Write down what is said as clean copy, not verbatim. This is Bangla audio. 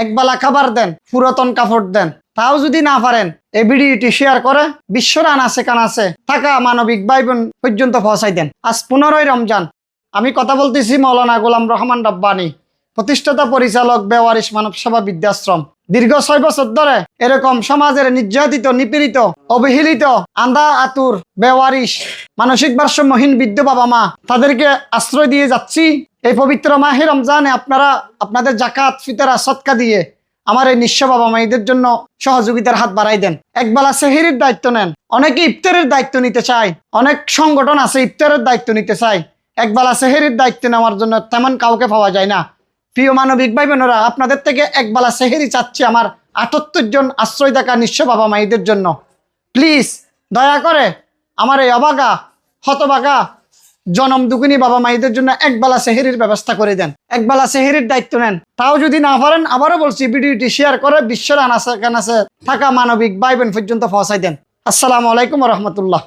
একবেলা খাবার দেন, পুরাতন কাপড় দেন। তাও যদি না পারেন এই ভিডিওটি শেয়ার করে বিশ্বর আনাচে কানাচে থাকা মানবিক ভাই বোন পর্যন্ত পৌঁছাই দেন। আজ 15ই রমজান। আমি কথা বলতেছি মাওলানা গোলাম রহমান রব্বানী, প্রতিষ্ঠাতা পরিচালক বেওয়ারিশ মানব সেবা বৃদ্ধাশ্রম। দীর্ঘ 6 বছর ধরে এরকম সমাজের নির্যাতিত, নিপীড়িত, অবহেলিত, আন্ধা আতুর, বেওয়ারিশ, মানসিক ভারসাম্যহীন বৃদ্ধ বাবা মা তাদেরকে আশ্রয় দিয়ে যাচ্ছি। এই পবিত্র মাহে রমজানে আপনারা আপনাদের জাকাত, ফিতরা, সদকা দিয়ে আমার এই নিঃস্ব বাবা মায়েদের জন্য সহযোগিতার হাত বাড়াই দেন। একবেলা সেহরির দায়িত্ব নেন। অনেকে ইফতারের দায়িত্ব নিতে চায়, অনেক সংগঠন আছে ইফতারের দায়িত্ব নিতে চায়। একবেলা সেহরির দায়িত্ব নেওয়ার জন্য তেমন কাউকে পাওয়া যায় না। প্রিয় মানবিক ভাই বোনেরা, আপনাদের থেকে একবেলা সেহরি চাচ্ছি আমার 78 জন আশ্রয় থাকা নিঃস্ব বাবা মায়েদের জন্য। প্লিজ দয়া করে আমার এই অবাগা, হতবাগা, জনম দুগুনি বাবা মায়েদের জন্য একবেলা সেহরির ব্যবস্থা করে দেন। একবেলা সেহরির দায়িত্ব নেন। তাও যদি না পারেন, আবারও বলছি, ভিডিওটি শেয়ার করে বিশ্বের আনাচে কানাচে থাকা মানবিক ভাই বোন পর্যন্ত পৌঁছাই দেন। আসসালামু আলাইকুম ওয়া রাহমাতুল্লাহ।